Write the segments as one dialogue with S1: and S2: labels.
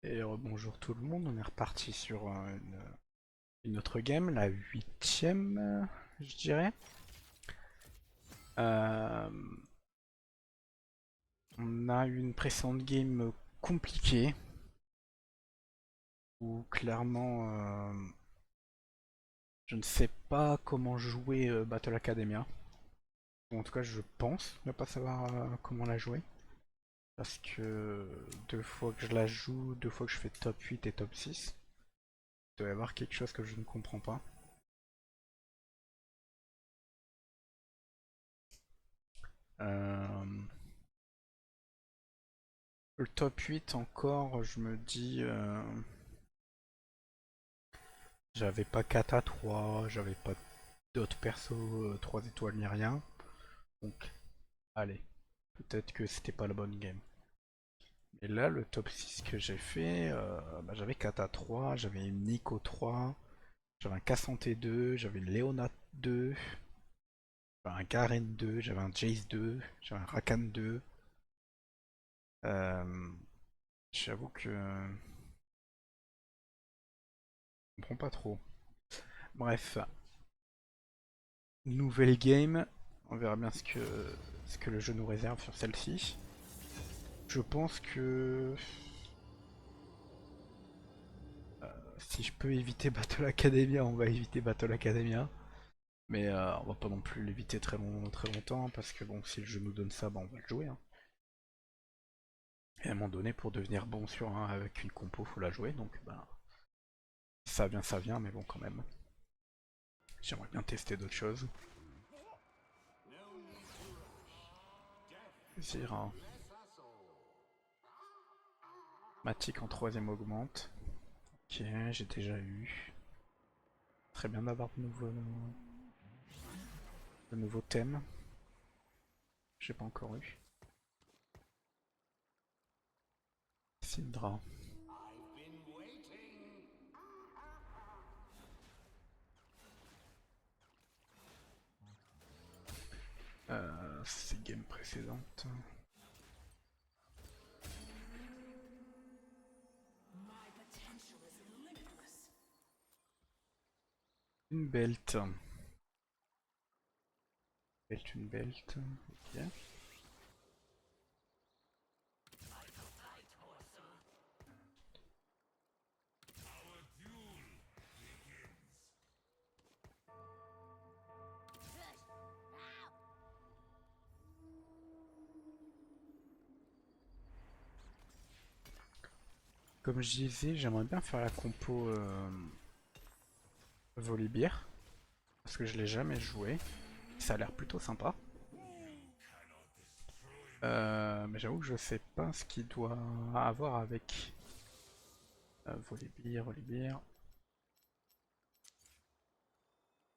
S1: Et bonjour tout le monde, on est reparti sur une autre game, la huitième, je dirais. Euh, on a eu une précédente game compliquée, où clairement je ne sais pas comment jouer Battle Academia. Ou en tout cas je pense ne pas savoir comment la jouer. Parce que deux fois que je la joue, deux fois que je fais top 8 et top 6, il doit y avoir quelque chose que je ne comprends pas. Euh, Le top 8 encore, je me dis, j'avais pas Kata 3, j'avais pas d'autres persos 3 étoiles ni rien. Donc, allez, peut-être que c'était pas la bonne game. Et là, le top 6 que j'ai fait, j'avais Kata 3, j'avais une Nico 3, j'avais un Cassante 2, j'avais une Leona 2, j'avais un Garen 2, j'avais un Jace 2, j'avais un Rakan 2. Euh, J'avoue que je comprends pas trop. Bref, nouvelle game, on verra bien ce que le jeu nous réserve sur celle-ci. Je pense que si je peux éviter Battle Academia, on va éviter Battle Academia. Mais on va pas non plus l'éviter très longtemps, hein, parce que bon, si le jeu nous donne ça, bah, on va le jouer. Hein. Et à un moment donné, pour devenir bon sur un avec une compo, faut la jouer, donc bah, ça vient, mais bon quand même. J'aimerais bien tester d'autres choses. Zira. Matic en troisième augmente. Ok, j'ai déjà eu. Très bien d'avoir de nouveaux thèmes. J'ai pas encore eu. Syndra. C'est game précédente. Une belt. Une belt. Ok. Comme je disais, j'aimerais bien faire la compo Volibear. Parce que je l'ai jamais joué. Ça a l'air plutôt sympa. Mais j'avoue que je sais pas ce qu'il doit avoir avec Volibear.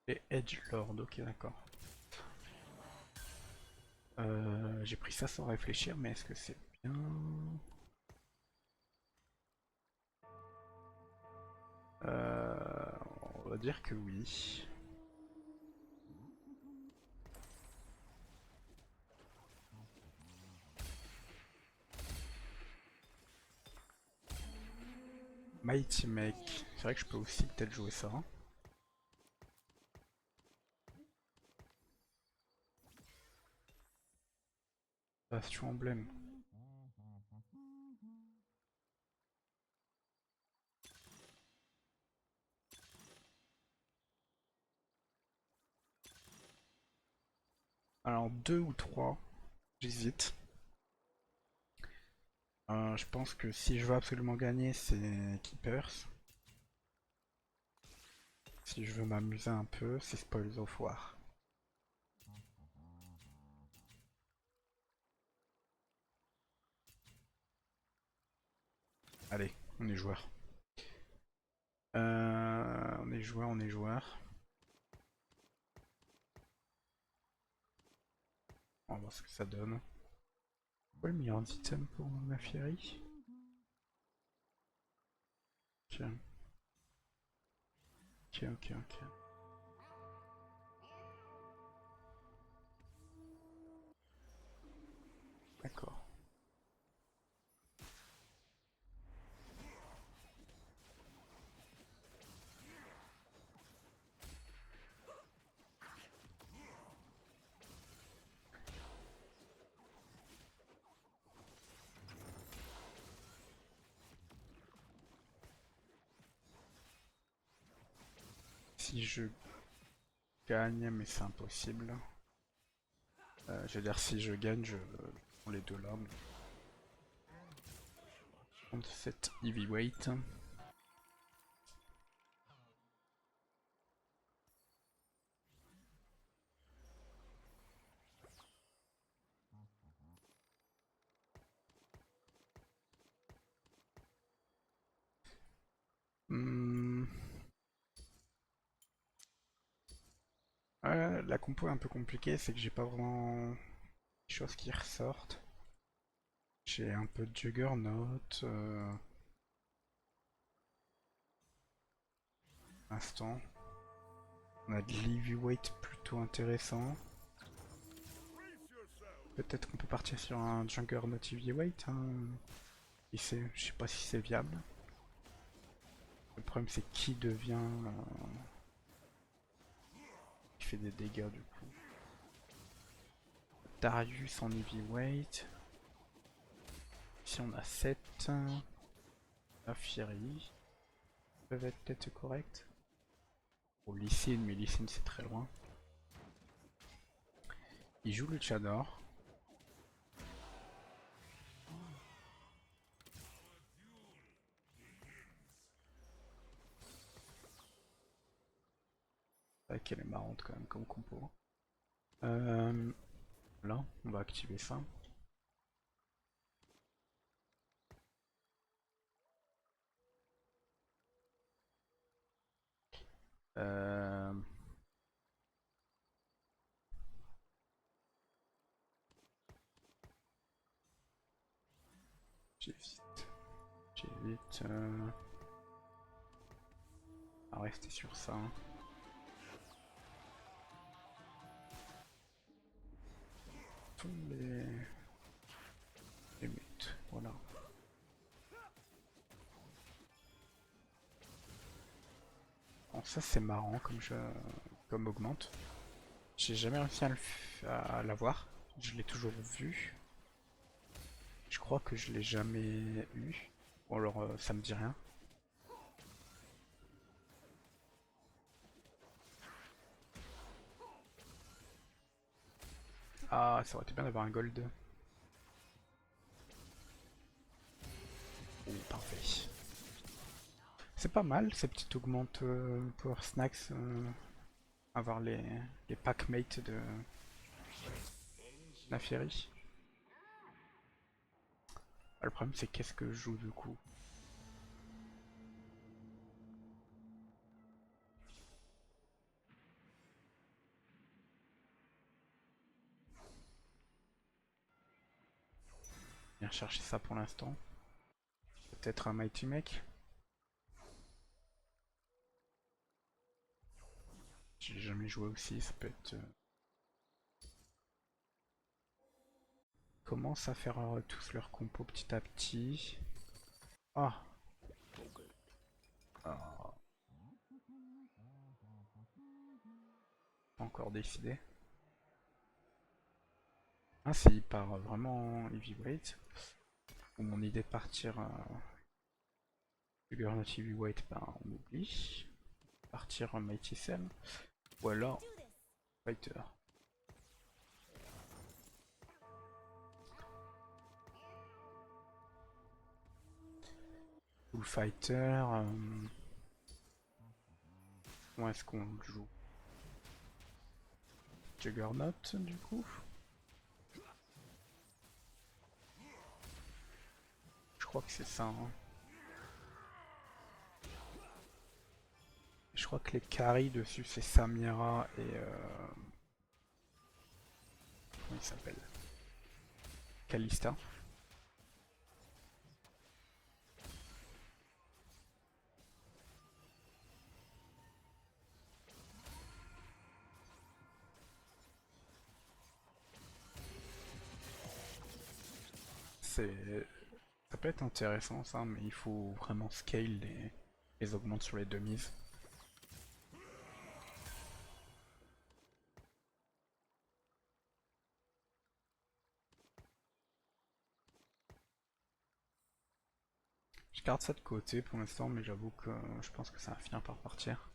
S1: Et Edgelord, ok d'accord. J'ai pris ça sans réfléchir, mais est-ce que c'est bien? On va dire que oui. Mighty Make. C'est vrai que je peux aussi peut-être jouer ça. Bastion emblème. Alors 2 ou 3, j'hésite. Je pense que si je veux absolument gagner, c'est Keepers. Si je veux m'amuser un peu, c'est Spoils of War. Allez, on est joueur. On est joueur, on est joueur. On va voir ce que ça donne. Pourquoi le meilleur item pour ma Fury? Ok, ok. D'accord. si je gagne, mais c'est impossible. Je veux dire, si je gagne, je prends les deux là. Mais... cette heavyweight. Hmm. La compo est un peu compliquée, c'est que j'ai pas vraiment des choses qui ressortent. J'ai un peu de Juggernaut. Instant. On a de l'heavyweight plutôt intéressant. Peut-être qu'on peut partir sur un Juggernaut heavyweight. Hein. Je sais pas si c'est viable. Le problème c'est qui devient... qui fait des dégâts du coup. Darius en heavyweight. Ici on a 7. La Fury. Peuvent être peut-être corrects. Pour Lysine, mais Lysine c'est très loin. Il joue le Chador. C'est vrai qu'elle est marrante quand même comme compo. Là, on va activer ça. Euh... J'évite. J'évite. À rester sur ça. Tous les mutes. Voilà. Bon, ça c'est marrant comme augmente. J'ai jamais réussi à l'avoir. Je l'ai toujours vu. Je crois que je l'ai jamais eu. Bon alors ça me dit rien. Ah, ça aurait été bien d'avoir un gold. Oh, parfait. C'est pas mal ces petites augmentes Power Snacks. Avoir les packmates de Nafieri. Ah, le problème c'est qu'est-ce que je joue du coup. Viens chercher ça pour l'instant. Peut-être un Mighty Mech. J'ai jamais joué aussi, ça peut être... Commence à faire tous leurs compos petit à petit. Ah, ah. Pas encore décidé. Ah si, il part vraiment heavyweight. Ou mon idée de partir Juggernaut heavyweight, ben on oublie. Partir Mighty Cell. Ou alors Fighter. Ou Fighter. Où est-ce qu'on le joue? Juggernaut du coup. Je crois que c'est ça. Hein. Je crois que les carries dessus c'est Samira et comment il s'appelle? Kalista. Ça peut être intéressant ça, mais il faut vraiment scale les augmentes sur les demises. Je garde ça de côté pour l'instant, mais j'avoue que je pense que ça va finir par partir.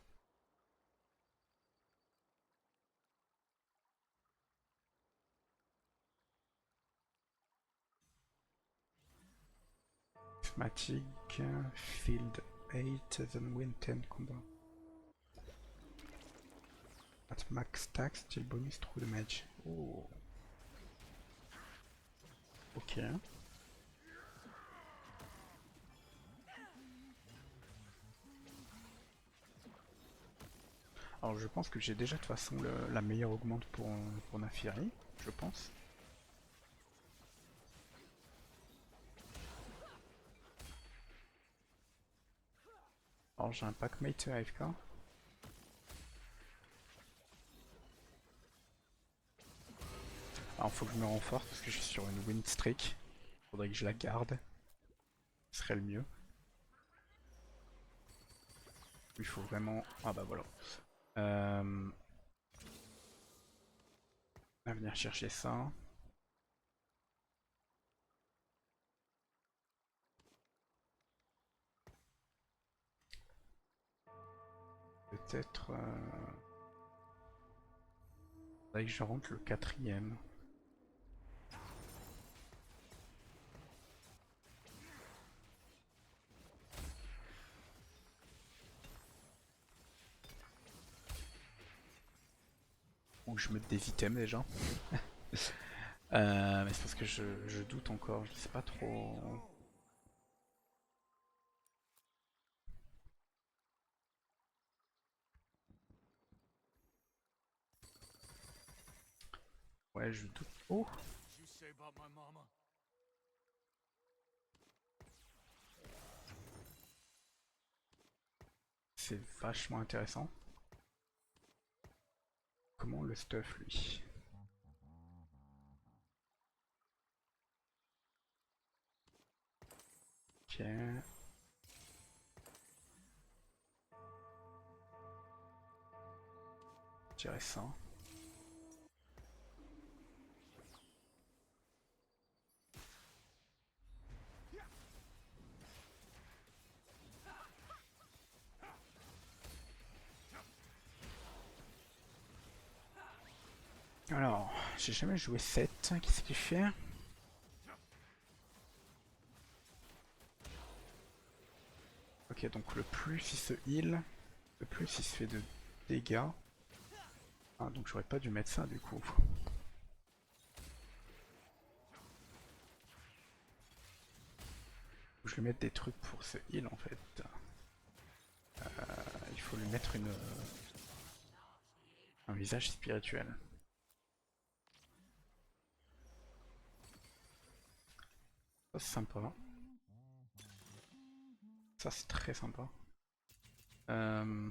S1: Prismatic, Field 8, then win 10 combat. At max stack, still bonus through damage. Oh. Ok. Alors je pense que j'ai déjà de toute façon la meilleure augmente pour Naafiri, je pense. Alors j'ai un packmate AFK. Alors faut que je me renforce parce que je suis sur une win streak. Faudrait que je la garde. Ce serait le mieux. Il faut vraiment... Ah bah voilà. À venir chercher ça. Peut-être... Faudrait que je rentre le quatrième. Ou je mette des items déjà. Mais c'est parce que je doute encore, je sais pas trop. Ouais, je doute. Oh! C'est vachement intéressant. Comment le stuff lui? Ok. Intéressant. Alors, j'ai jamais joué 7. Qu'est-ce qu'il fait? Ok, donc le plus il se heal, le plus il se fait de dégâts. Ah, donc j'aurais pas dû mettre ça du coup. Faut que je lui mette des trucs pour se heal en fait. Il faut lui mettre un visage spirituel. Ça c'est sympa. Ça c'est très sympa. Euh...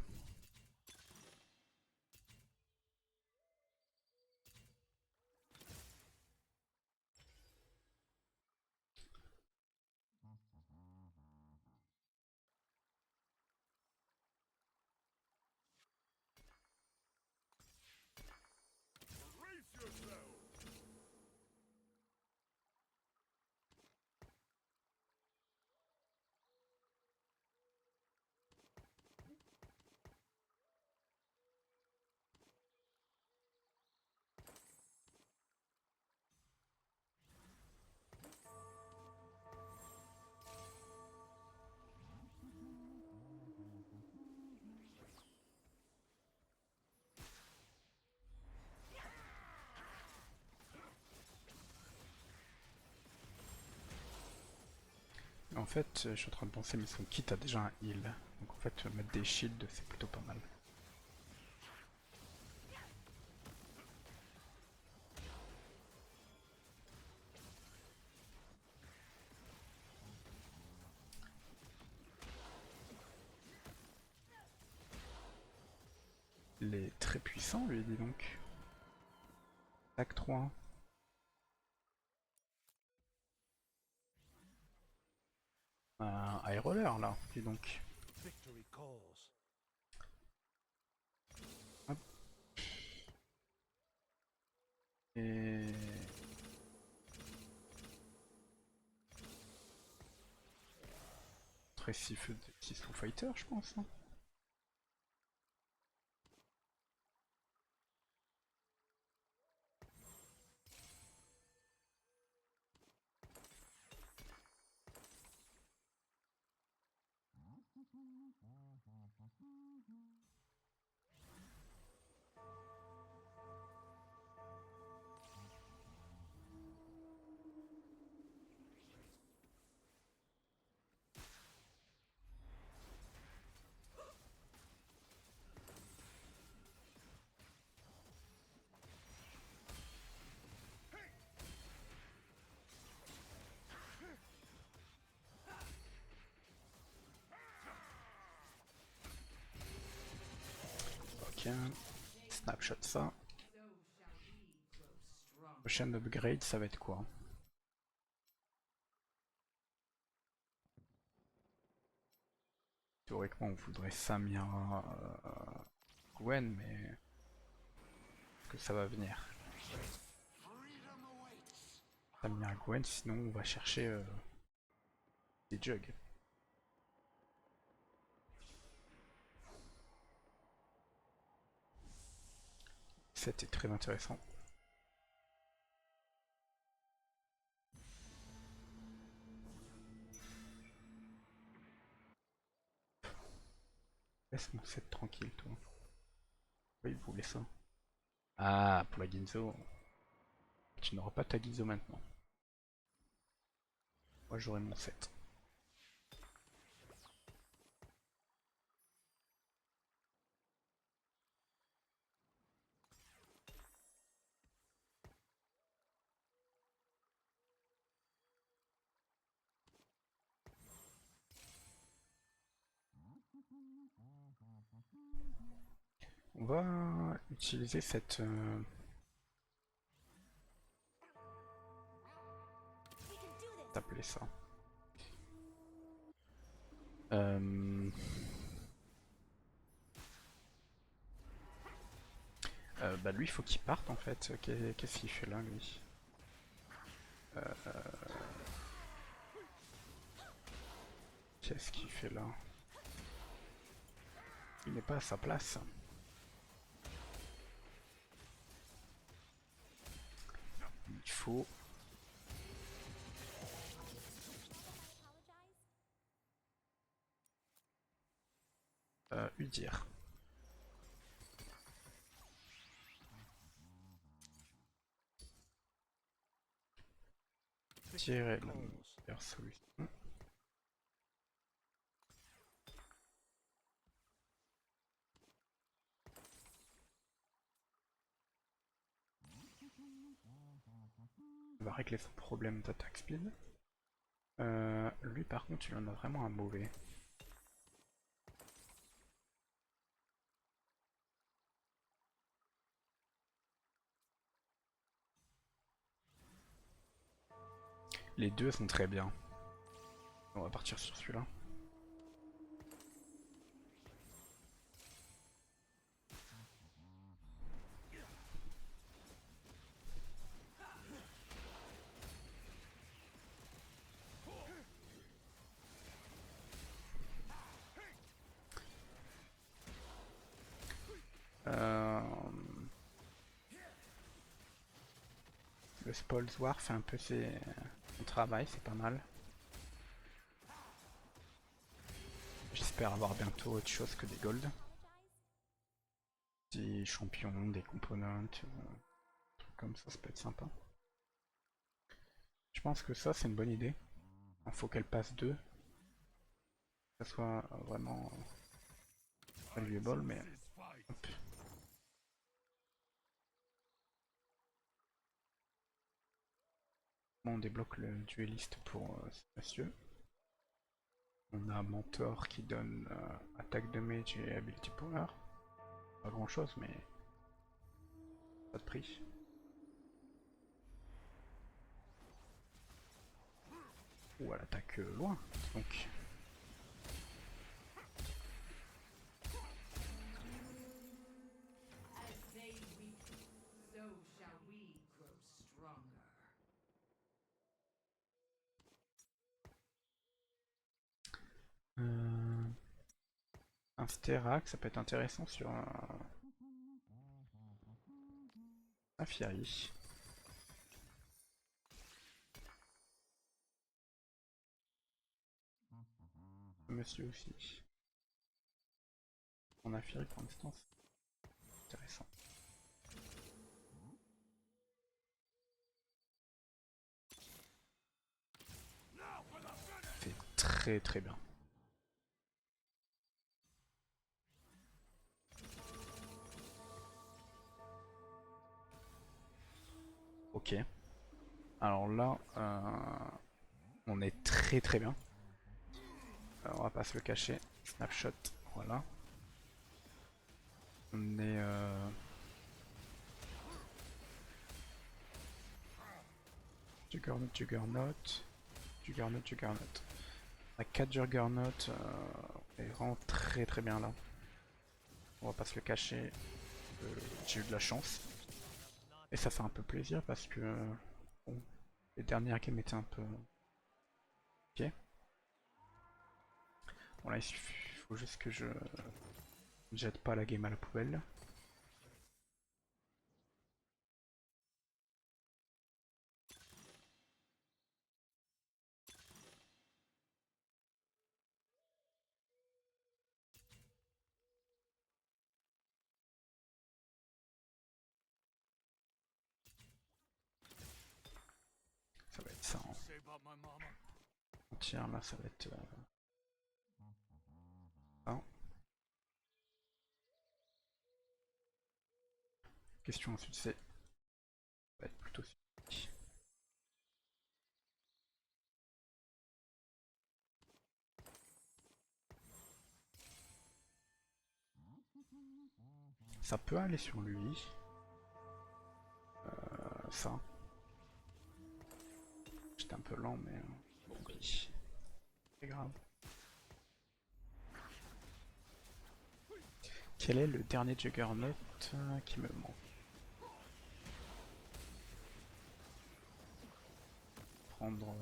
S1: En fait, je suis en train de penser, mais son kit a déjà un heal. Donc en fait, mettre des shields, c'est plutôt pas mal. Il est très puissant, lui, dis donc. Tac 3. Un high roller, là, dis donc. Hop. Et... Très si feu de petit Foo Fighter, je pense. Hein. Ok, snapshot ça. Prochain upgrade, ça va être quoi? Théoriquement, on voudrait Samira, Gwen, mais est-ce que ça va venir? Samira, Gwen, sinon on va chercher des jugs. C'était très intéressant. Laisse mon set tranquille, toi. Oui, il voulait ça. Ah, pour la Ginzo. Tu n'auras pas ta Ginzo maintenant. Moi j'aurai mon set. On va utiliser cette... T'appeler ça. Bah lui il faut qu'il parte en fait. Qu'est-ce qu'il fait là lui? Qu'est-ce qu'il fait là? Il n'est pas à sa place. Il faut... lui dire. Tirer la meilleure solution. On va régler son problème d'attaque speed. Lui par contre il en a vraiment un mauvais. Les deux sont très bien. On va partir sur celui-là. Le Spolzwar fait un peu son travail, c'est pas mal. J'espère avoir bientôt autre chose que des golds. Des champions, des components, trucs comme ça peut être sympa. Je pense que ça c'est une bonne idée. Il faut qu'elle passe 2. Que ça soit vraiment valuable, mais... Hop. On débloque le dueliste pour ce monsieur. On a Mentor qui donne attaque de mage et ability power. Pas grand chose, mais pas de prix. Ou elle attaque loin, donc. Un Sterak, ça peut être intéressant sur un Fieri. Monsieur aussi. On a Fury pour l'instant, c'est intéressant. C'est très très bien. Ok. Alors là, on est très très bien. On va pas se le cacher. Snapshot, voilà. On est... Juggernaut, Juggernaut. Juggernaut, Juggernaut. On a 4 Juggernaut. On est vraiment très très bien là. On va pas se le cacher. J'ai eu de la chance. Et ça fait un peu plaisir parce que... bon, les dernières games étaient un peu... Ok. Bon là il faut juste que je... ne jette pas la game à la poubelle. Ça va être ça. Tiens, là ça va être... ça. Question ensuite c'est... ça va être plutôt... Ça peut aller sur lui. Ça. J'étais un peu lent mais... bon oui. C'est grave. Quel est le dernier Juggernaut qui me manque? Prendre...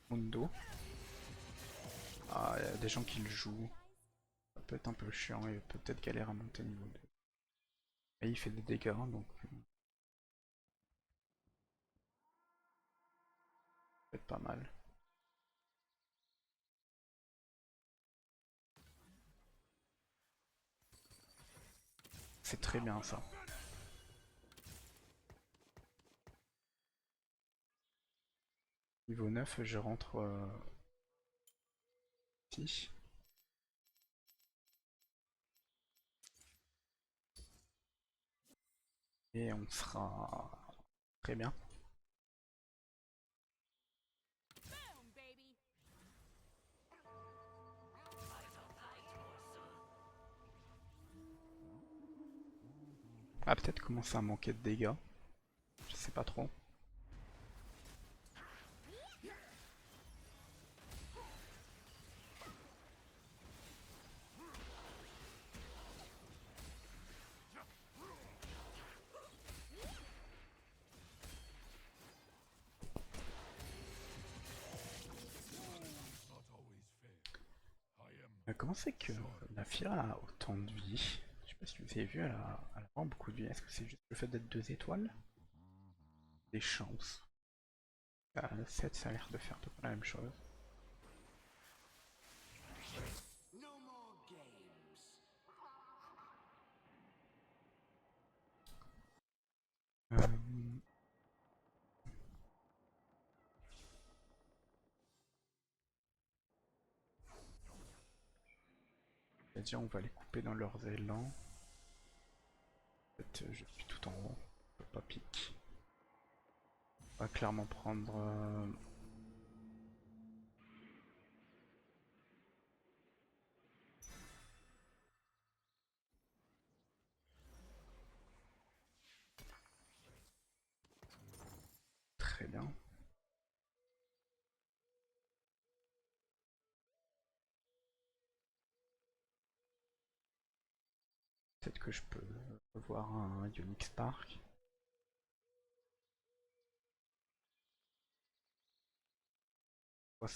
S1: Mundo. Ah, il y a des gens qui le jouent. Ça peut être un peu chiant et peut-être galère à monter niveau 2. Et il fait des dégâts donc... ça peut être pas mal. C'est très bien ça. Niveau 9, je rentre... ici. Et on sera... très bien. Ah, peut-être commencer à manquer de dégâts. Je sais pas trop. Comment c'est que la Fira a autant de vie? Je sais pas si vous avez vu, elle a vraiment beaucoup de vie. Est-ce que c'est juste le fait d'être 2 étoiles? Des chances. Le 7, ça a l'air de faire à peu près la même chose. Euh... C'est-à-dire on va les couper dans leurs élans. En fait, je suis tout en haut. Je peux pas pique. On va clairement prendre... très bien. Peut-être que je peux voir un Unique Spark.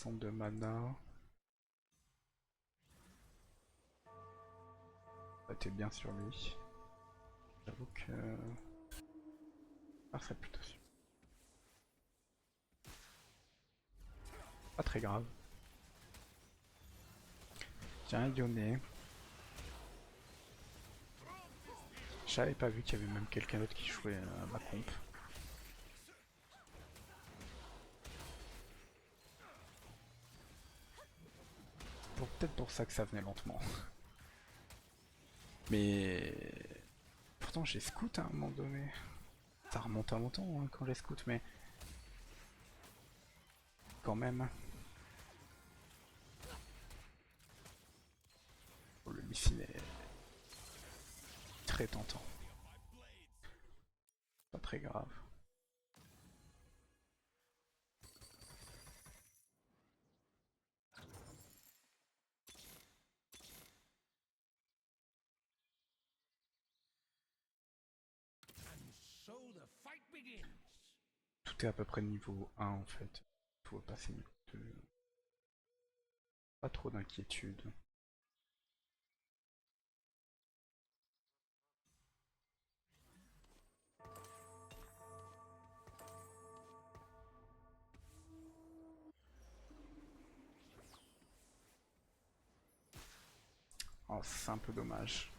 S1: De mana. Ça t'es bien sur lui. J'avoue que... ah, c'est plutôt sûr. Pas très grave. J'ai un Yone. J'avais pas vu qu'il y avait même quelqu'un d'autre qui jouait ma comp. Peut-être pour ça que ça venait lentement. Mais pourtant j'ai scout à un moment donné. Ça remonte à longtemps hein, quand j'ai scout, mais quand même. Oh, le missile est très tentant. Pas très grave. Tout est à peu près niveau 1 en fait. Tout va passer niveau 2. Pas trop d'inquiétude. Oh, c'est un peu dommage.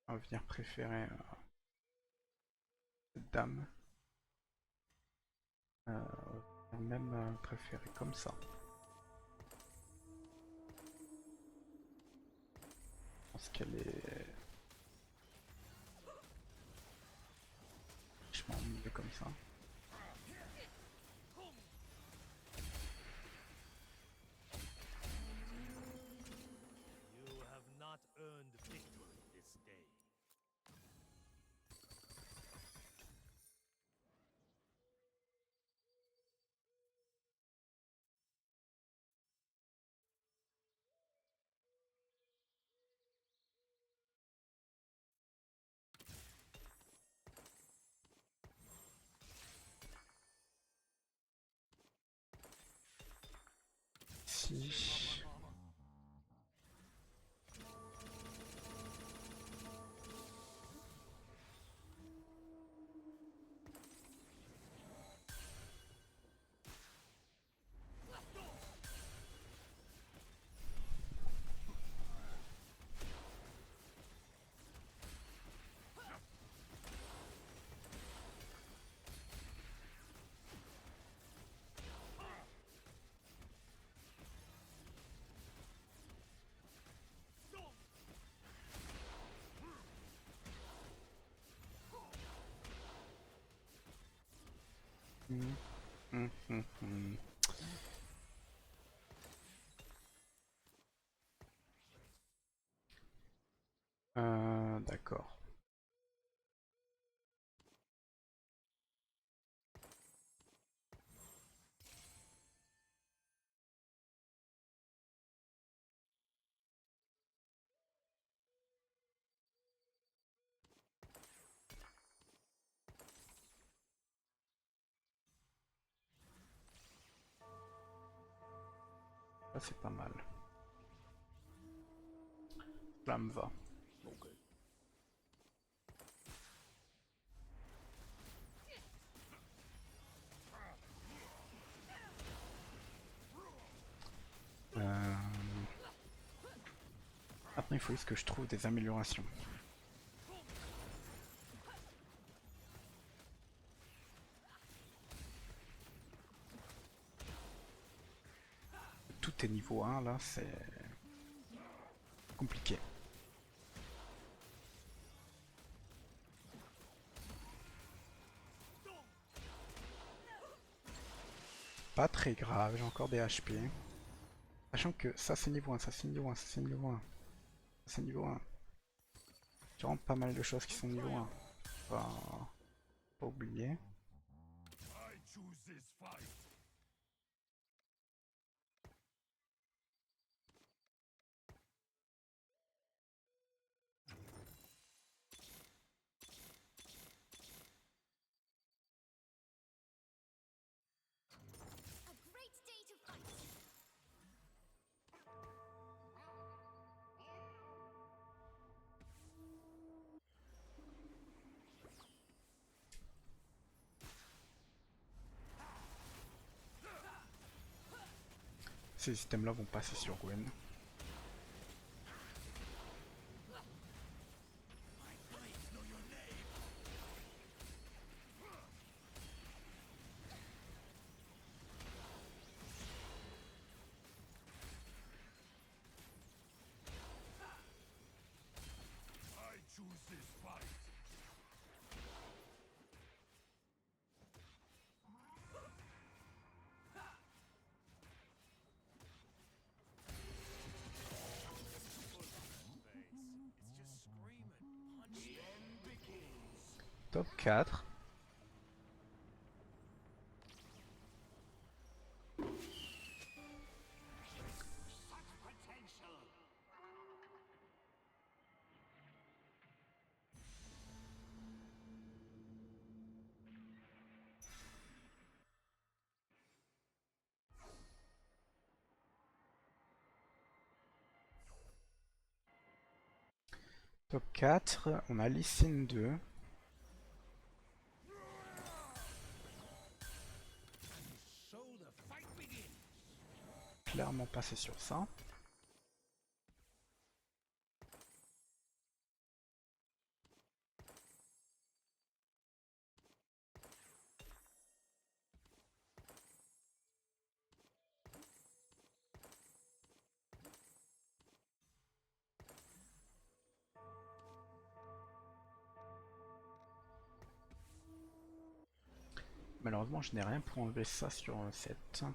S1: On va venir préférer dame. Même préférer comme ça. Je pense qu'elle est... Je m'en mieux comme ça.
S2: You have not earned victory this day.
S1: Si... D'accord. Ça c'est pas mal. Là me va. Après il faut juste que je trouve des améliorations. Tout est niveau 1 là, c'est compliqué. Pas très grave, j'ai encore des HP. Sachant que ça c'est niveau 1, ça c'est niveau 1, ça c'est niveau 1, ça c'est niveau 1. J'ai vraiment pas mal de choses qui sont niveau 1. Pas oublier.
S2: I choose this fight.
S3: A great day to fight.
S1: Ces systèmes là vont passer sur Gwen.
S2: I choose this fight. It's just screaming. Punch the end begins.
S1: Top 4.
S2: Such potential.
S1: Top 4, on a Lee Sin 2.
S2: So the fight begins.
S1: Clairement passé sur ça. Malheureusement, je n'ai rien pour enlever ça sur 7.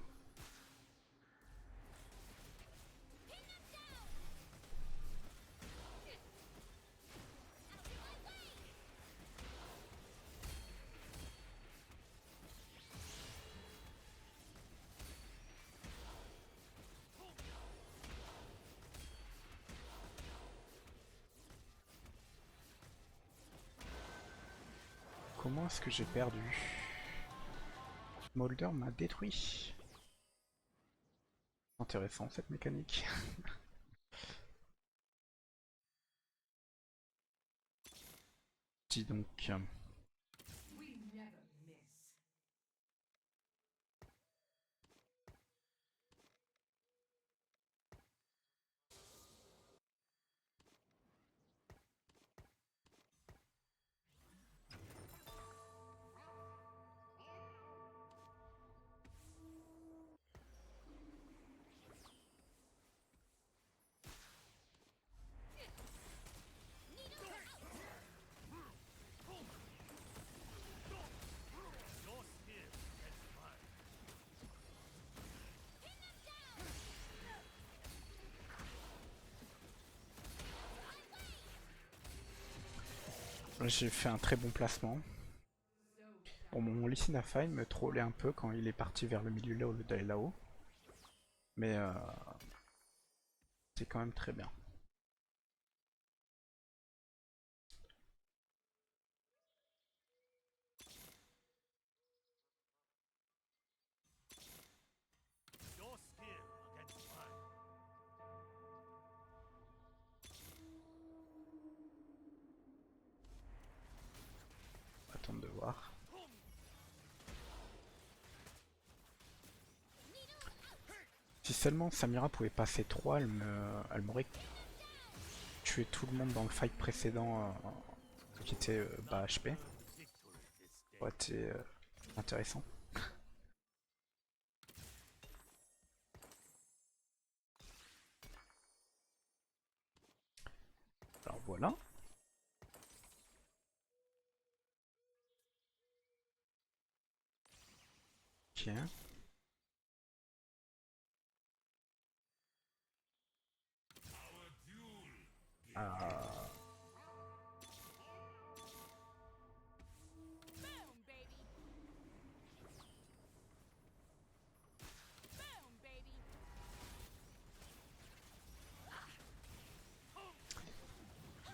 S1: Comment est-ce que j'ai perdu? Molder m'a détruit. Intéressant cette mécanique. Dis donc.
S4: We never miss.
S2: Your skill against mine.
S1: J'ai fait un très bon placement. Bon, mon Lee Sin a failli me troller un peu quand il est parti vers le milieu là au lieu d'aller là-haut. Mais c'est quand même très bien.
S2: Your skill against mine.
S1: On va attendre de voir. Si seulement Samira pouvait passer 3, elle m'aurait tué tout le monde dans le fight précédent qui était bas HP.
S2: Victory this day.
S1: Ça aurait été intéressant. Alors voilà. Ok.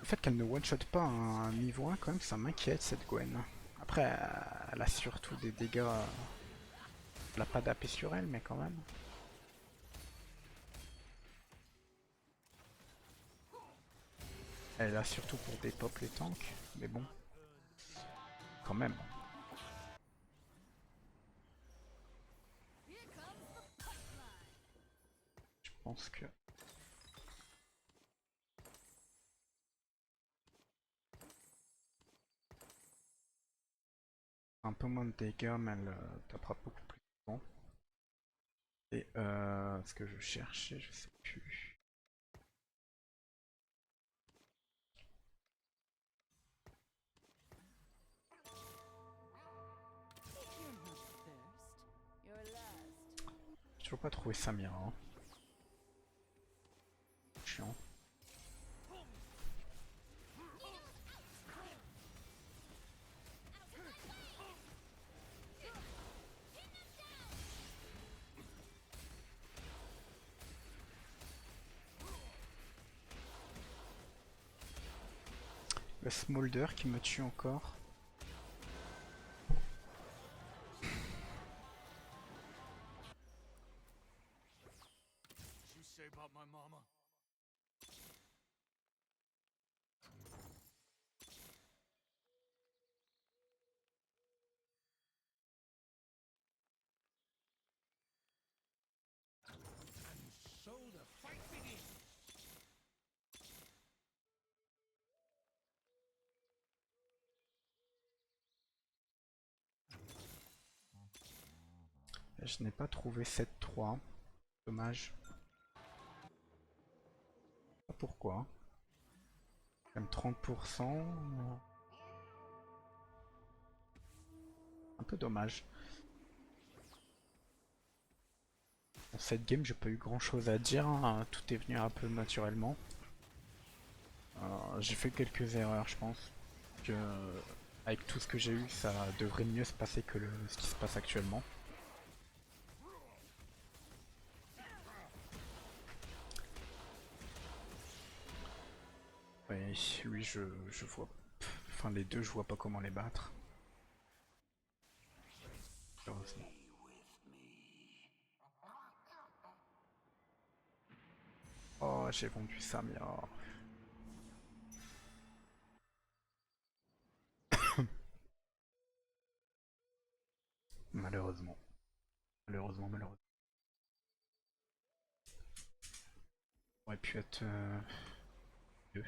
S1: fait qu'elle ne one-shot pas un niveau 1 quand même, ça m'inquiète cette Gwen. Après, elle a surtout des dégâts. Elle a pas d'AP sur elle, mais quand même. Elle est là surtout pour des pop les tanks, mais bon, quand même.
S3: Here comes the punchline.
S1: Je pense que un peu moins de dégâts, mais elle tapera beaucoup plus souvent. Et ce que je cherchais, je sais plus.
S3: You're not first. You're last.
S1: J'ai toujours pas trouvé Samira. Hein. Chiant. Le Smolder qui me tue encore.
S2: What you say about my mama? And so the fight begins.
S1: Je n'ai pas trouvé 7-3. Dommage. Pas pourquoi. Même 30%. Un peu dommage. Dans cette game, j'ai pas eu grand chose à dire. Hein. Tout est venu un peu naturellement. J'ai fait quelques erreurs, je pense. Que, avec tout ce que j'ai eu, ça devrait mieux se passer que ce qui se passe actuellement. Ouais, lui, je vois. Enfin, les deux, je vois pas comment les battre. Heureusement. Oh, j'ai vendu Samira. Malheureusement. Malheureusement, malheureusement. Ça aurait pu être mieux.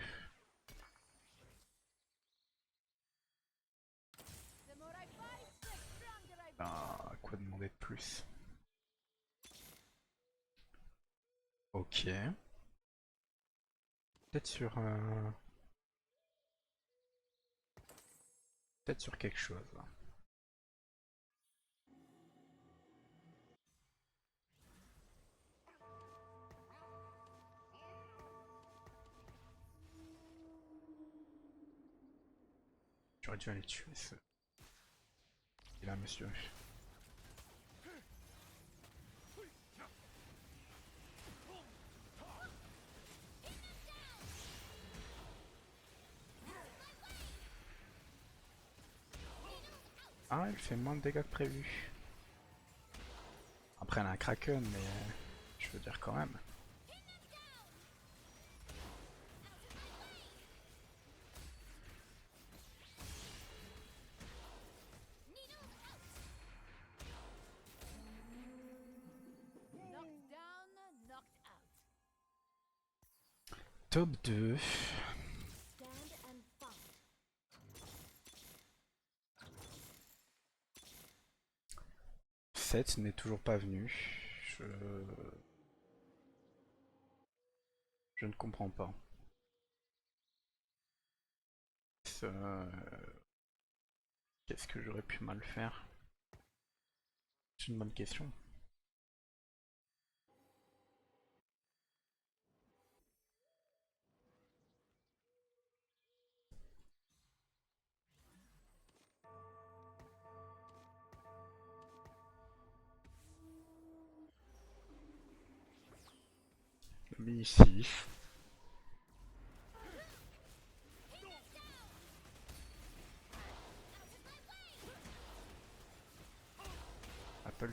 S3: The more I fight, the stronger I become.
S1: Ah, quoi demander de plus? Ok. Peut-être sur... Peut-être sur quelque chose. Là. J'aurais dû aller tuer ce... Il est là, monsieur. Ah, elle fait moins de dégâts que prévu. Après, elle a un Kraken, mais... Je veux dire quand même.
S3: Knocked down, knocked out.
S1: Top 2.
S3: Stand and fight.
S1: 7 n'est toujours pas venu. Je... Je ne comprends pas. Qu'est-ce que j'aurais pu mal faire? C'est une bonne question. Mis ici.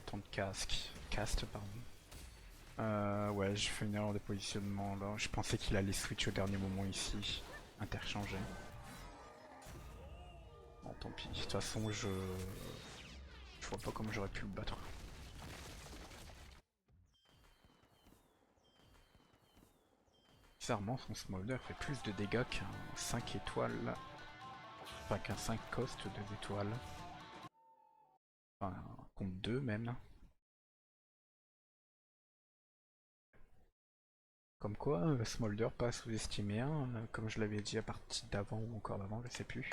S1: tant de cast, pardon. Ouais, j'ai fait une erreur de positionnement là. Je pensais qu'il allait switch au dernier moment ici. Interchanger. Bon, tant pis. De toute façon, je vois pas comment j'aurais pu le battre. Bizarrement, son Smolder fait plus de dégâts qu'un 5 étoiles. Enfin, qu'un 5 cost 2 étoiles. Enfin, contre 2 même. Comme quoi, Smolder pas sous-estimé, hein, comme je l'avais dit à partir d'avant ou encore d'avant, je sais plus.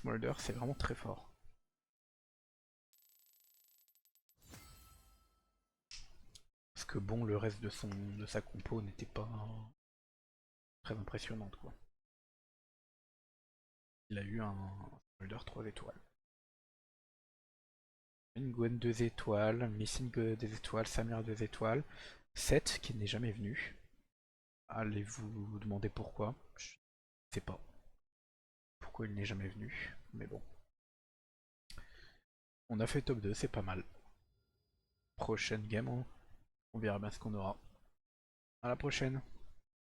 S1: Smolder c'est vraiment très fort. Parce que bon, le reste de sa compo n'était pas très impressionnante quoi. Il a eu un Smolder 3 étoiles. Une Gwen 2 étoiles, Missing 2 étoiles, Samir 2 étoiles, 7 qui n'est jamais venu. Allez-vous vous demander pourquoi? Je sais pas. Pourquoi il n'est jamais venu, mais bon. On a fait top 2, c'est pas mal. Prochaine game, on verra bien ce qu'on aura. À la prochaine.